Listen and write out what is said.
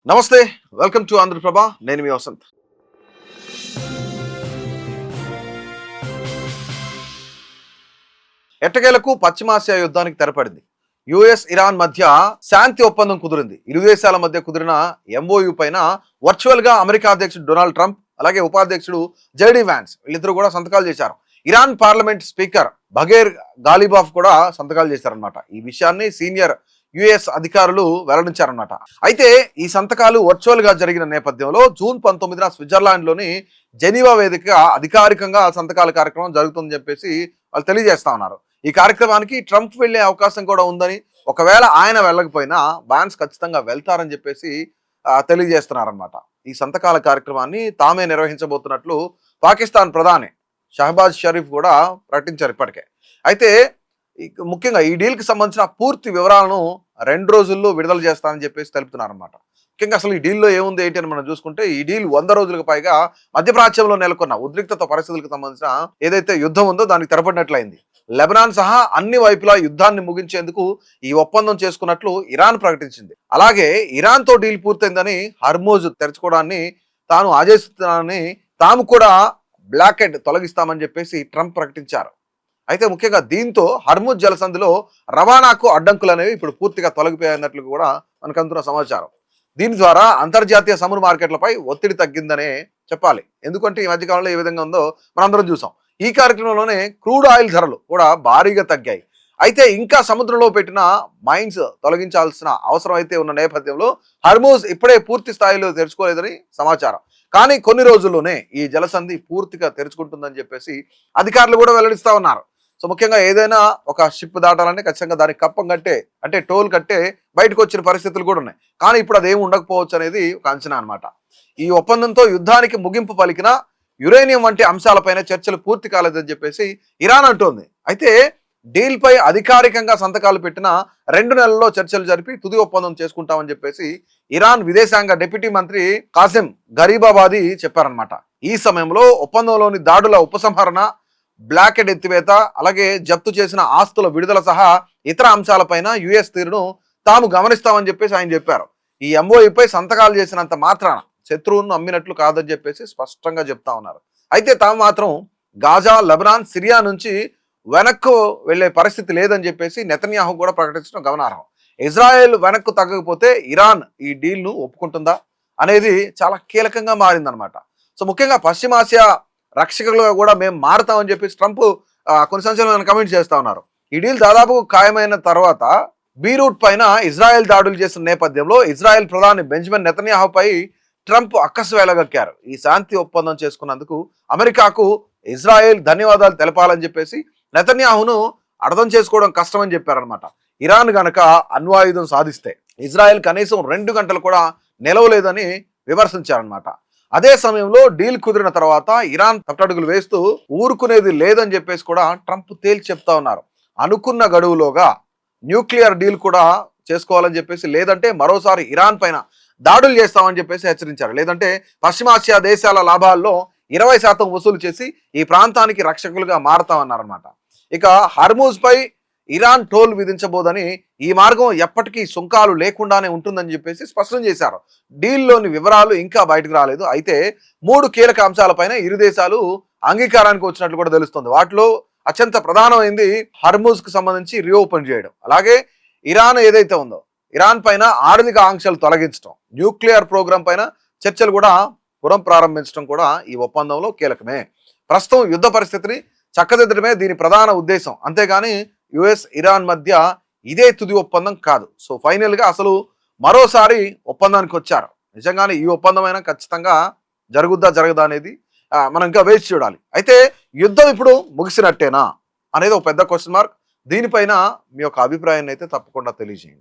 నమస్తే, welcome to Andhraprabha. నేను మీ వసంత్. ఎట్టకేలకు పశ్చిమాసియా యుద్ధానికి తెరపడింది. యుఎస్ ఇరాన్ మధ్య శాంతి ఒప్పందం కుదిరింది. ఇరు దేశాల మధ్య కుదిరిన ఎంఓయు పైన వర్చువల్ గా అమెరికా అధ్యక్షుడు డొనాల్డ్ ట్రంప్, అలాగే ఉపాధ్యక్షుడు జెడీ వ్యాన్స్ వీళ్ళిద్దరూ కూడా సంతకాలు చేశారు. ఇరాన్ పార్లమెంట్ స్పీకర్ బఘేర్ గాలిబాఫ్ కూడా సంతకాలు చేశారనమాట. ఈ విషయాన్ని సీనియర్ యుఎస్ అధికారులు వెల్లడించారన్నమాట. అయితే ఈ సంతకాలు వర్చువల్ గా జరిగిన నేపథ్యంలో జూన్ 19న స్విట్జర్లాండ్ లోని జెనీవా వేదిక అధికారికంగా సంతకాల కార్యక్రమం జరుగుతుందని చెప్పేసి వాళ్ళు తెలియజేస్తా ఉన్నారు. ఈ కార్యక్రమానికి ట్రంప్ వెళ్లే అవకాశం కూడా ఉందని, ఒకవేళ ఆయన వెళ్ళకపోయినా వ్యాన్స్ ఖచ్చితంగా వెళ్తారని చెప్పేసి తెలియజేస్తున్నారనమాట. ఈ సంతకాల కార్యక్రమాన్ని తామే నిర్వహించబోతున్నట్లు పాకిస్తాన్ ప్రధాని షహబాజ్ షరీఫ్ కూడా ప్రకటించారు ఇప్పటికే. అయితే ముఖ్యంగా ఈ డీల్ కి సంబంధించిన పూర్తి వివరాలను 2 రోజుల్లో విడుదల చేస్తానని చెప్పేసి తెలుపుతున్నారన్నమాట. ముఖ్యంగా అసలు ఈ డీల్లో ఏముంది ఏంటి అని మనం చూసుకుంటే, ఈ డీల్ 100 రోజులకు పైగా మధ్యప్రాచ్యంలో నెలకొన్న ఉద్రిక్తత పరిస్థితులకు సంబంధించిన ఏదైతే యుద్ధం ఉందో దానికి తెరపడినట్లయింది. లెబనాన్ సహా అన్ని వైపులా యుద్ధాన్ని ముగించేందుకు ఈ ఒప్పందం చేసుకున్నట్లు ఇరాన్ ప్రకటించింది. అలాగే ఇరాన్ తో డీల్ పూర్తయిందని, హర్మోజ్ తెరుచుకోవడాన్ని తాను ఆదేశిస్తున్నానని, తాము కూడా బ్లాకెడ్ తొలగిస్తామని చెప్పేసి ట్రంప్ ప్రకటించారు. అయితే ముఖ్యంగా దీంతో హర్ముజ్ జలసంధిలో రవాణాకు అడ్డంకులు అనేవి ఇప్పుడు పూర్తిగా తొలగిపోయినట్లు కూడా మనకు అందుతున్న సమాచారం. దీని ద్వారా అంతర్జాతీయ సముద్ర మార్కెట్లపై ఒత్తిడి తగ్గిందనే చెప్పాలి. ఎందుకంటే ఈ మధ్యకాలంలో ఏ విధంగా ఉందో మనందరం చూసాం. ఈ కార్యక్రమంలోనే క్రూడ్ ఆయిల్ ధరలు కూడా భారీగా తగ్గాయి. అయితే ఇంకా సముద్రంలో పెట్టిన మైన్స్ తొలగించాల్సిన అవసరం అయితే ఉన్న నేపథ్యంలో హర్మూజ్ ఇప్పుడే పూర్తి స్థాయిలో తెరుచుకోలేదని సమాచారం. కానీ కొన్ని రోజుల్లోనే ఈ జలసంధి పూర్తిగా తెరుచుకుంటుందని చెప్పేసి అధికారులు కూడా వెల్లడిస్తా ఉన్నారు. సో ముఖ్యంగా ఏదైనా ఒక షిప్ దాటాలంటే ఖచ్చితంగా దానికి కప్పం కట్టే, అంటే టోల్ కట్టే బయటకు వచ్చిన పరిస్థితులు కూడా ఉన్నాయి. కానీ ఇప్పుడు అదేమి ఉండకపోవచ్చు అనేది ఒక అంచనా అనమాట. ఈ ఒప్పందంతో యుద్ధానికి ముగింపు పలికిన యురేనియం వంటి అంశాలపైన చర్చలు పూర్తి కాలేదని చెప్పేసి ఇరాన్ అంటోంది. అయితే డీల్ పై అధికారికంగా సంతకాలు పెట్టిన 2 నెలల్లో చర్చలు జరిపి తుది ఒప్పందం చేసుకుంటామని చెప్పేసి ఇరాన్ విదేశాంగ డిప్యూటీ మంత్రి కాసిం గరీబాబాదీ చెప్పారనమాట. ఈ సమయంలో ఒప్పందంలోని దాడుల ఉపసంహరణ, బ్లాకెడ్ ఎత్తివేత, అలాగే జప్తు చేసిన ఆస్తుల విడుదల సహా ఇతర అంశాలపైన యుఎస్ తీరును తాము గమనిస్తామని చెప్పేసి ఆయన చెప్పారు. ఈ ఎంఓయూపై సంతకాలు చేసినంత మాత్రాన శత్రువును అమ్మినట్లు కాదని చెప్పేసి స్పష్టంగా చెప్తా ఉన్నారు. అయితే తాము మాత్రం గాజా, లెబనాన్, సిరియా నుంచి వెనక్కు వెళ్లే పరిస్థితి లేదని చెప్పేసి నెతన్యాహు కూడా ప్రకటించడం గమనార్హం. ఇజ్రాయెల్ వెనక్కు తగ్గకపోతే ఇరాన్ ఈ డీల్ను ఒప్పుకుంటుందా అనేది చాలా కీలకంగా మారిందనమాట. సో ముఖ్యంగా పశ్చిమాసియా రక్షకులుగా కూడా మేము మారుతామని చెప్పేసి ట్రంప్ కొన్ని సంవత్సరాలు కమెంట్ చేస్తా ఉన్నారు. ఈ డీల్ దాదాపు ఖాయమైన తర్వాత బీరూట్ పైన ఇజ్రాయెల్ దాడులు చేసిన నేపథ్యంలో ఇజ్రాయెల్ ప్రధాని బెంజమిన్ నెతన్యాహుపై ట్రంప్ అక్కసు వేలగక్కారు. ఈ శాంతి ఒప్పందం చేసుకున్నందుకు అమెరికాకు ఇజ్రాయెల్ ధన్యవాదాలు తెలపాలని చెప్పేసి నెతన్యాహును అర్థం చేసుకోవడం కష్టమని చెప్పారనమాట. ఇరాన్ గనక అణ్వాయుధం సాధిస్తే ఇజ్రాయెల్ కనీసం 2 గంటలు కూడా నిలవలేదని విమర్శించారనమాట. అదే సమయంలో డీల్ కుదిరిన తర్వాత ఇరాన్ తప్పటడుగులు వేస్తూ ఊరుకునేది లేదని చెప్పేసి కూడా ట్రంప్ తేల్చి చెప్తా ఉన్నారు. అనుకున్న గడువులోగా న్యూక్లియర్ డీల్ కూడా చేసుకోవాలని చెప్పేసి, లేదంటే మరోసారి ఇరాన్ పైన దాడులు చేస్తామని చెప్పేసి హెచ్చరించారు. లేదంటే పశ్చిమాసియా దేశాల లాభాల్లో 20% వసూలు చేసి ఈ ప్రాంతానికి రక్షకులుగా మారతామన్నారన్నమాట. ఇక హర్మూజ్ పై ఇరాన్ టోల్ విధించబోదని, ఈ మార్గం ఎప్పటికీ సుంకాలు లేకుండానే ఉంటుందని చెప్పేసి స్పష్టం చేశారు. డీల్లోని వివరాలు ఇంకా బయటకు రాలేదు. అయితే 3 కీలక అంశాలపైన ఇరు దేశాలు అంగీకారానికి వచ్చినట్లు కూడా తెలుస్తుంది. వాటిలో అత్యంత ప్రధానమైంది హర్మూజ్ కు సంబంధించి రీఓపెన్ చేయడం, అలాగే ఇరాన్ ఏదైతే ఉందో ఇరాన్ పైన ఆర్థిక ఆంక్షలు తొలగించడం, న్యూక్లియర్ ప్రోగ్రాం పైన చర్చలు కూడా పునఃప్రారంభించడం కూడా ఈ ఒప్పందంలో కీలకమే. ప్రస్తుతం యుద్ధ పరిస్థితిని చక్కదిద్దడమే దీని ప్రధాన ఉద్దేశం, అంతేగాని యుఎస్ ఇరాన్ మధ్య ఇదే తుది ఒప్పందం కాదు. సో ఫైనల్ గా అసలు మరోసారి ఒప్పందానికి వచ్చారు. నిజంగానే ఈ ఒప్పందమైనా ఖచ్చితంగా జరుగుద్దా జరగదా అనేది మనం ఇంకా వేచి చూడాలి. అయితే యుద్ధం ఇప్పుడు ముగిసినట్టేనా అనేది ఒక పెద్ద క్వశ్చన్ మార్క్. దీనిపైన మీ యొక్క అభిప్రాయాన్ని అయితే తప్పకుండా తెలియజేయండి.